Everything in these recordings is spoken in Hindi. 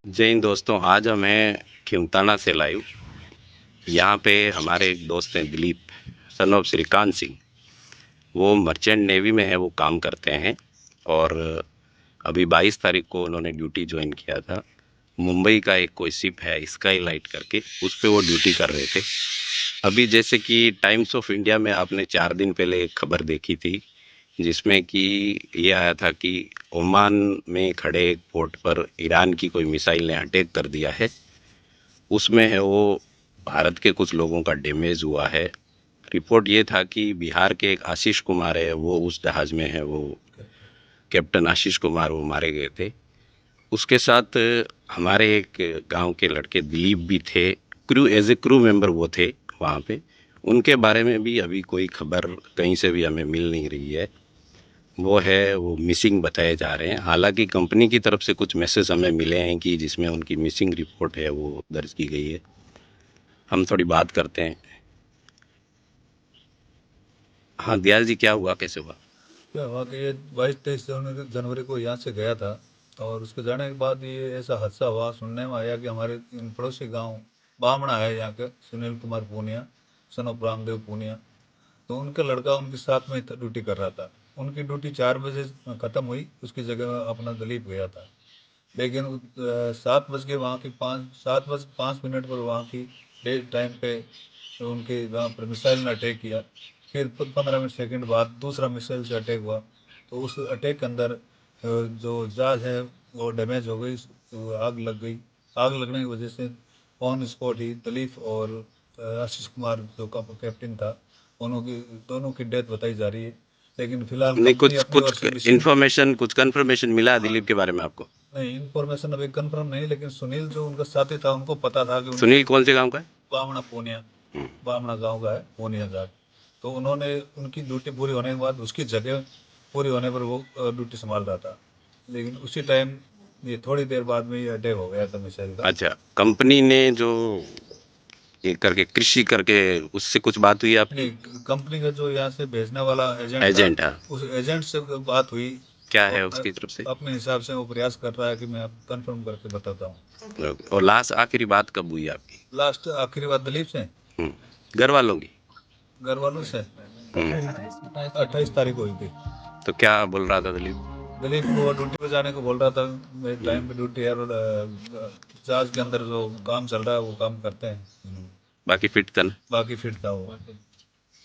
जय हिंद दोस्तों। आज हम हैं खिमताना से लाइव। यहाँ पे हमारे एक दोस्त हैं दिलीप, सन ऑफ श्रीकांत सिंह। वो मर्चेंट नेवी में है, वो काम करते हैं। और अभी 22 तारीख को उन्होंने ड्यूटी ज्वाइन किया था। मुंबई का एक कोई शिप है स्काई लाइट करके, उस पे वो ड्यूटी कर रहे थे। अभी जैसे कि टाइम्स ऑफ इंडिया में आपने 4 दिन पहले एक खबर देखी थी, जिसमें कि ये आया था कि ओमान में खड़े एक पोर्ट पर ईरान की कोई मिसाइल ने अटैक कर दिया है। उसमें है वो भारत के कुछ लोगों का डैमेज हुआ है। रिपोर्ट ये था कि बिहार के एक आशीष कुमार है, वो उस जहाज में है, वो कैप्टन आशीष कुमार, वो मारे गए थे। उसके साथ हमारे एक गांव के लड़के दिलीप भी थे, crew as a crew member वो थे वहाँ पे। उनके बारे में भी अभी कोई खबर कहीं से भी हमें मिल नहीं रही है। वो मिसिंग बताए जा रहे हैं। हालांकि कंपनी की तरफ से कुछ मैसेज हमें मिले हैं कि जिसमें उनकी मिसिंग रिपोर्ट है वो दर्ज की गई है। हम थोड़ी बात करते हैं। हाँ दयाल जी, क्या हुआ, कैसे हुआ? क्या हुआ कि ये 22-23 जनवरी को यहाँ से गया था। और उसके जाने के बाद ये ऐसा हादसा हुआ, सुनने में आया कि हमारे इन पड़ोसी गांव बामणा है यहाँ के, सुनील कुमार पूनिया, सन ऑफ रामदेव पूनिया। तो उनका लड़का उनके साथ में ड्यूटी कर रहा था। उनकी ड्यूटी 4 बजे ख़त्म हुई, उसकी जगह अपना दिलीप गया था। लेकिन 7 बज के वहाँ की 7 बज 5 मिनट पर वहाँ की डेट टाइम पे उनके वहाँ पर मिसाइल ने अटैक किया। फिर 15 सेकंड बाद दूसरा मिसाइल से अटैक हुआ। तो उस अटैक के अंदर जो जहाज है वो डैमेज हो गई, आग लग गई। आग लगने की वजह से ऑन स्पॉट ही दिलीप और आशीष कुमार जो का कैप्टन था, दोनों की डेथ बताई जा रही है। लेकिन फिलहाल नहीं, कंपनी कुछ अपनी ओर कुछ से मिसिंग। इन्फॉर्मेशन, कुछ कंफर्मेशन मिला दिलीप के बारे में आपको? नहीं, इन्फॉर्मेशन अभी कंफर्म नहीं, लेकिन सुनील जो उनका साथी था उनको पता था कि उनकी सुनील कौन से गांव का है? बामणा पूनिया, हम्म। बामणा गांव का है पूनिया जाट। तो उन्होंने उनकी ड्यूटी पूरी होने के बाद उसकी जगह पूरी होने पर वो ड्यूटी संभाल रहा था। लेकिन उसी टाइम ये थोड़ी देर बाद में ये अटैक हो गया था मिसाइल का। अच्छा, कंपनी ने जो ये करके कृषि करके, उससे कुछ बात हुई आपकी? नहीं, कंपनी का जो यहाँ से भेजने वाला एजेंट था, एजेंट, हाँ। उस एजेंट से बात हुई। क्या है और उसकी तरफ से? अपने हिसाब से वो प्रयास कर रहा है कि मैं कंफर्म करके बताता हूँ। और लास्ट आखिरी बात कब हुई आपकी? लास्ट आखिरी बात दिलीप से, घर वालों की? घर वालों से हम्म। 28 तारीख को हुई थी। तो क्या बोल रहा था दिलीप? दिलीप को ड्यूटी पे जाने को बोल रहा था। मेरे टाइम पे ड्यूटी है, और जहाज के अंदर जो काम चल रहा है वो काम करते हैं। बाकी फिट था ना? बाकी फिट था वो।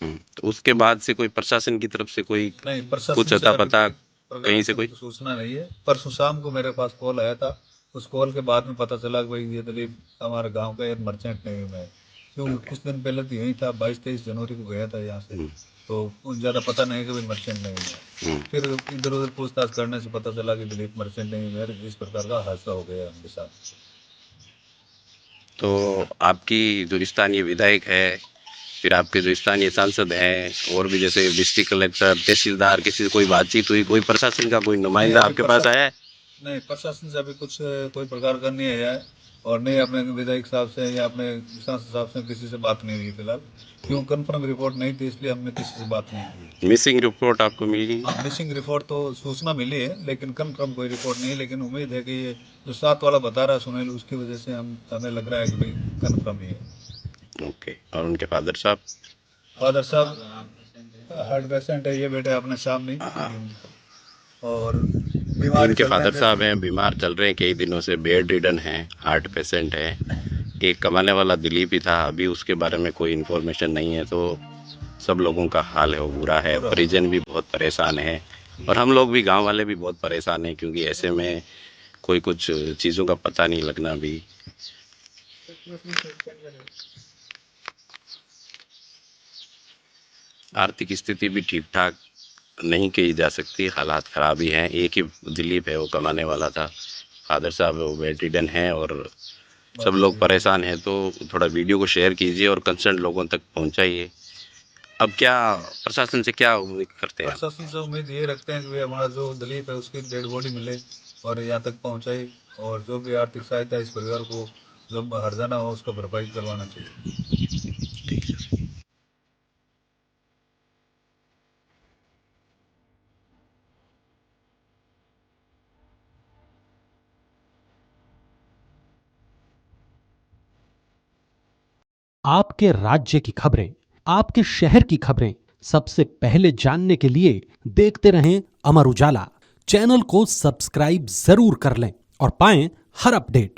तो उसके बाद से कोई प्रशासन की तरफ से कोई नहीं, प्रशासन कुछ से अता अभी पता कोई प्रकार कहीं से की कोई? सूचना नहीं है। परसों शाम को मेरे पास कॉल आया था। उस कॉल के बाद में पता चला कि भाई ये दिलीप हमारे गांव का एक मर्चेंट नेवी में है। क्योंकि ओके। कुछ दिन पहले तो यही था, 22-23 जनवरी को गया था यहाँ से। तो कुछ ज़्यादा पता नहीं कि भाई मर्चेंट नेवी में है। फिर इधर उधर पूछताछ करने से पता चला कि दिलीप मर्चेंट नेवी में है। इस प्रकार का हादसा हो गया उनके साथ। तो आपकी जो स्थानीय विधायक है, फिर आपके जो स्थानीय सांसद हैं, और भी जैसे डिस्ट्रिक्ट कलेक्टर, तहसीलदार, किसी से कोई बातचीत हुई? कोई प्रशासन का कोई नहीं, नुमाइंदा अभी आपके पास प्रशा आया है? नहीं, प्रशासन से अभी कुछ कोई प्रकार का नहीं आया है। और नहीं, अपने विधायक साहब से या अपने सांसद साहब से किसी से बात नहीं हुई फिलहाल। क्यों, कंफर्म रिपोर्ट नहीं थी, इसलिए हमने किसी से बात नहीं की है। मिसिंग रिपोर्ट आपको मिली? हाँ, मिसिंग रिपोर्ट तो सूचना मिली है, लेकिन कंफर्म कोई रिपोर्ट नहीं है। लेकिन उम्मीद है कि ये जो साथ वाला बता रहा है सुनील, उसकी वजह से हमें लग रहा है कि भाई कंफर्म ही है। ओके। और उनके फादर साहब? फादर साहब हार्ट पेशेंट है, ये बेटे अपने सामने ही। और बीमारी इनके चल रहे फादर हैं। साहब हैं, बीमार चल रहे हैं कई दिनों से, बेड रिडन हैं, हार्ट पेशेंट हैं। एक कमाने वाला दिलीप ही था, अभी उसके बारे में कोई इन्फॉर्मेशन नहीं है। तो सब लोगों का हाल है वो बुरा है, पूरा हो परिजन भी बहुत परेशान है। और हम लोग भी, गांव वाले भी बहुत परेशान हैं, क्योंकि ऐसे में कोई कुछ चीज़ों का पता नहीं लगना भी। आर्थिक स्थिति भी ठीक ठाक नहीं कही जा सकती, हालात ख़राब ही हैं। एक ही दिलीप है, वो कमाने वाला था। फादर साहब है, वो बेड रिडन हैं, और सब बाकी लोग परेशान हैं। तो थोड़ा वीडियो को शेयर कीजिए और कंसर्न लोगों तक पहुंचाइए। अब क्या प्रशासन से क्या उम्मीद करते हैं आप? प्रशासन से उम्मीद ये रखते हैं कि भाई हमारा जो दिलीप है उसकी डेड बॉडी मिले और यहाँ तक पहुँचाई। और जो भी आर्थिक सहायता इस परिवार को जो हर्जाना हो उसका भरपाई करवाना चाहिए। आपके राज्य की खबरें, आपके शहर की खबरें सबसे पहले जानने के लिए देखते रहें अमर उजाला। चैनल को सब्सक्राइब जरूर कर लें और पाएं हर अपडेट।